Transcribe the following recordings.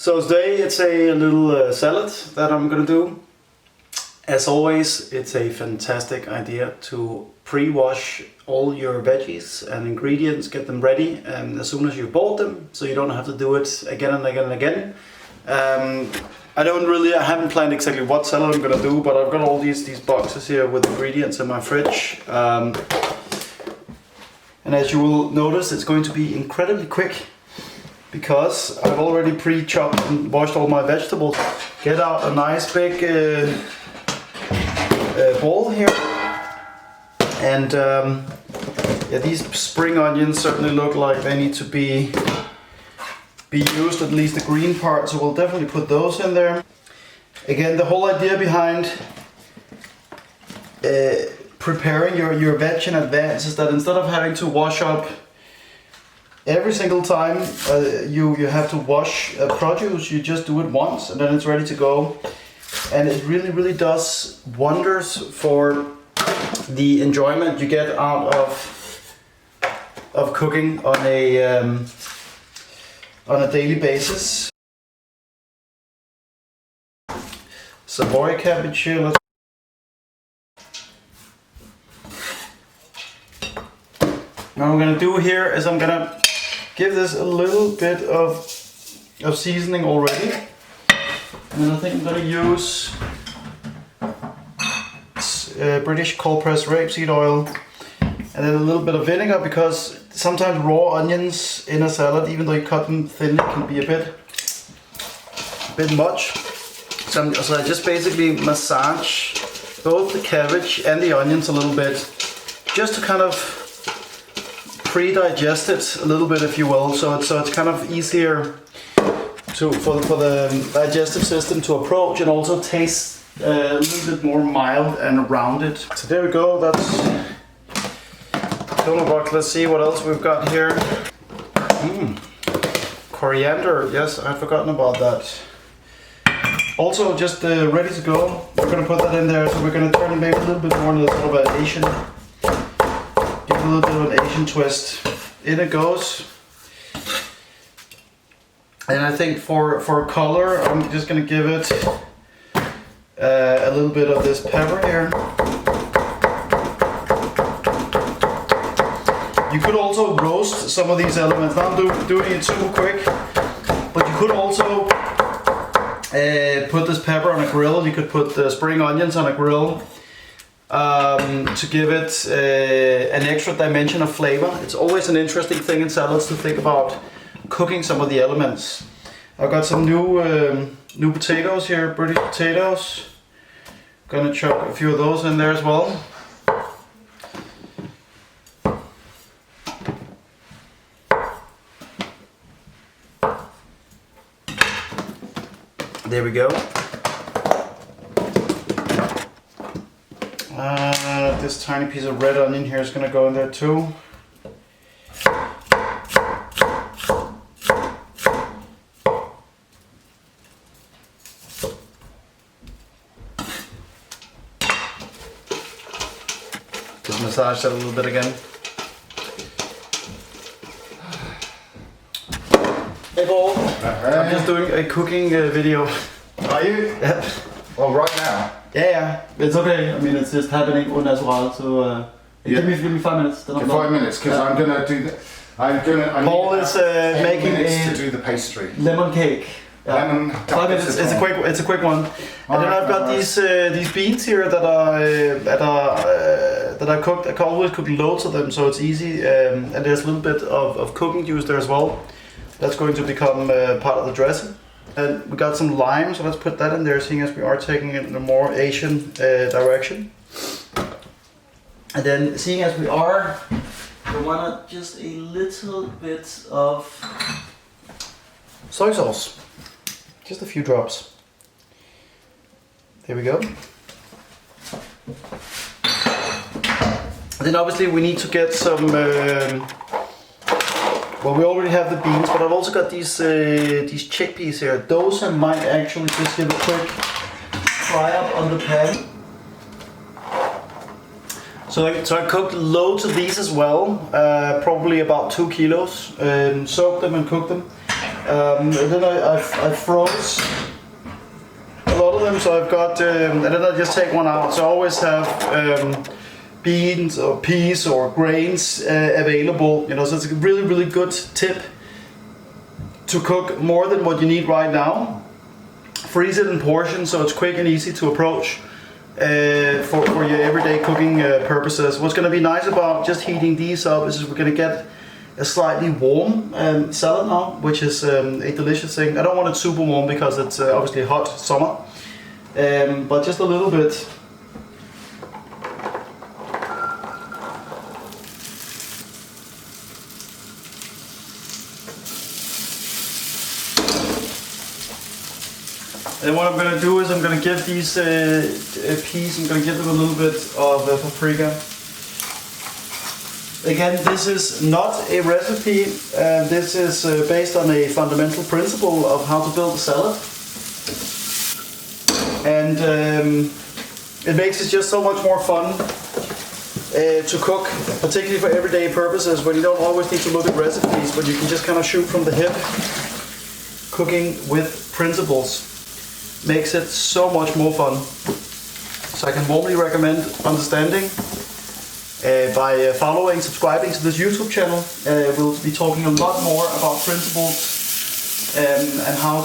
So today it's a little salad that I'm gonna do. As always, it's a fantastic idea to pre-wash all your veggies and ingredients, get them ready as soon as you bought them, so you don't have to do it again and again and again. I haven't planned exactly what salad I'm gonna do, but I've got all these boxes here with ingredients in my fridge. And as you will notice, it's going to be incredibly quick, because I've already pre-chopped and washed all my vegetables. Get out a nice big bowl here, and yeah, these spring onions certainly look like they need to be used, at least the green part, so we'll definitely put those in there. Again, the whole idea behind preparing your veg in advance is that instead of having to wash up every single time you have to wash produce, you just do it once and then it's ready to go. And it really does wonders for the enjoyment you get out of cooking on a daily basis. Savoy cabbage here. What I'm gonna do here is I'm gonna give this a little bit of seasoning already, and then I think I'm gonna use British cold pressed rapeseed oil, and then a little bit of vinegar, because sometimes raw onions in a salad, even though you cut them thin, can be a bit much. So I just basically massage both the cabbage and the onions a little bit, just to kind of pre-digest it a little bit, if you will, so it's kind of easier for the digestive system to approach, and also taste a little bit more mild and rounded. So there we go. That's donut box. Let's see what else we've got here. Coriander. Yes, I'd forgotten about that. Also, just ready to go. We're gonna put that in there. So we're gonna turn it maybe a little bit more into sort of an Asian. Give it a little bit of an Asian twist. In it goes. And I think for color, I'm just gonna give it a little bit of this pepper here. You could also roast some of these elements. Now I'm doing it super quick, but you could also put this pepper on a grill. You could put the spring onions on a grill to give it an extra dimension of flavor. It's always an interesting thing in salads to think about cooking some of the elements. I've got some new potatoes here, British potatoes. Gonna chop a few of those in there as well. There we go. This tiny piece of red onion here is gonna go in there too. Just massage that a little bit again. Hey Paul, I'm just doing a cooking video. Are you? Yeah. Well, right now? Yeah, it's okay. I mean, it's just happening au natural, so give me 5 minutes. Then 5 minutes, because I'm gonna do that. Paul is making to do the pastry. Lemon cake. Yeah. Lemon. 5 minutes. It's a quick one. And then I've got these beans here that I cooked. I can always cook loads of them, so it's easy. And there's a little bit of cooking juice there as well. That's going to become part of the dressing. And we got some lime, so let's put that in there, seeing as we are taking it in a more Asian direction. And then, seeing as we are, we want just a little bit of soy sauce. Just a few drops. There we go. And then obviously we need to get some well, we already have the beans, but I've also got these chickpeas here. Those I might actually just give a quick fry up on the pan. So I cooked loads of these as well, probably about 2 kilos. Soaked them and cooked them. And then I froze a lot of them, so I've got, and then I just take one out. So I always have beans or peas or grains available, you know, so it's a really, really good tip to cook more than what you need right now. Freeze it in portions so it's quick and easy to approach for your everyday cooking purposes. What's going to be nice about just heating these up is we're going to get a slightly warm salad now, which is a delicious thing. I don't want it super warm because it's obviously hot summer, but just a little bit. And what I'm going to do is I'm going to give these peas, I'm going to give them a little bit of paprika. Again, this is not a recipe, this is based on a fundamental principle of how to build a salad. And it makes it just so much more fun to cook, particularly for everyday purposes, when you don't always need to look at recipes, but you can just kind of shoot from the hip. Cooking with principles makes it so much more fun. So I can warmly recommend understanding by following, subscribing to this YouTube channel. We'll be talking a lot more about principles and how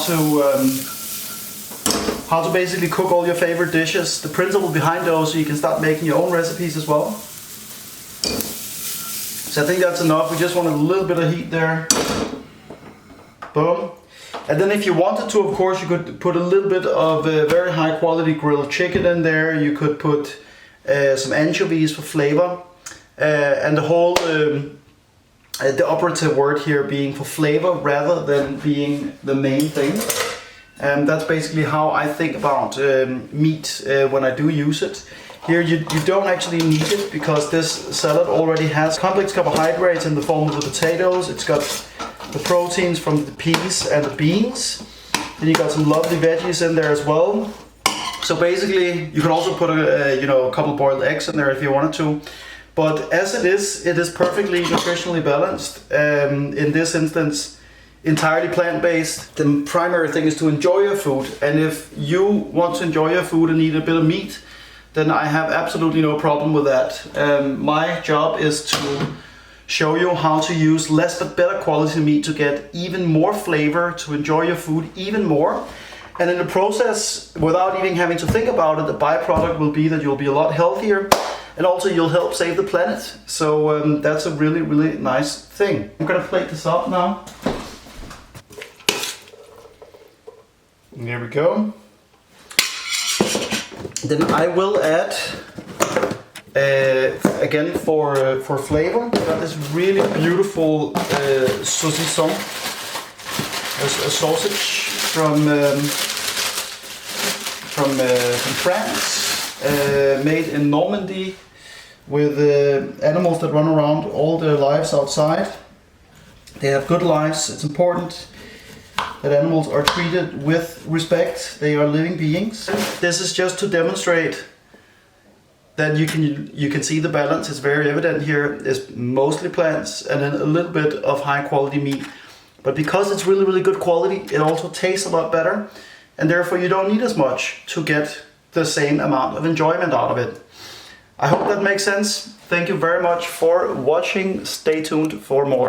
to basically cook all your favorite dishes, the principle behind those, so you can start making your own recipes as well. So I think that's enough. We just want a little bit of heat there. Boom. And then if you wanted to, of course, you could put a little bit of very high quality grilled chicken in there. You could put some anchovies for flavor. And the whole, the operative word here being for flavor rather than being the main thing. And that's basically how I think about meat when I do use it. Here you don't actually need it because this salad already has complex carbohydrates in the form of the potatoes. It's got the proteins from the peas and the beans. Then you got some lovely veggies in there as well. So basically, you can also put a couple boiled eggs in there if you wanted to. But as it is perfectly nutritionally balanced. In this instance, entirely plant-based. The primary thing is to enjoy your food. And if you want to enjoy your food and eat a bit of meat, then I have absolutely no problem with that. My job is to show you how to use less but better quality meat to get even more flavor, to enjoy your food even more. And in the process, without even having to think about it, the byproduct will be that you'll be a lot healthier and also you'll help save the planet. So that's a really, really nice thing. I'm gonna plate this up now. And there we go. Then I will add again for flavor, got this really beautiful saucisson, a sausage from France, made in Normandy, with animals that run around all their lives outside. They have good lives. It's important that animals are treated with respect. They are living beings. This is just to demonstrate that you can see the balance. It's very evident here. It's mostly plants and then a little bit of high quality meat. But because it's really, really good quality, it also tastes a lot better. And therefore you don't need as much to get the same amount of enjoyment out of it. I hope that makes sense. Thank you very much for watching. Stay tuned for more.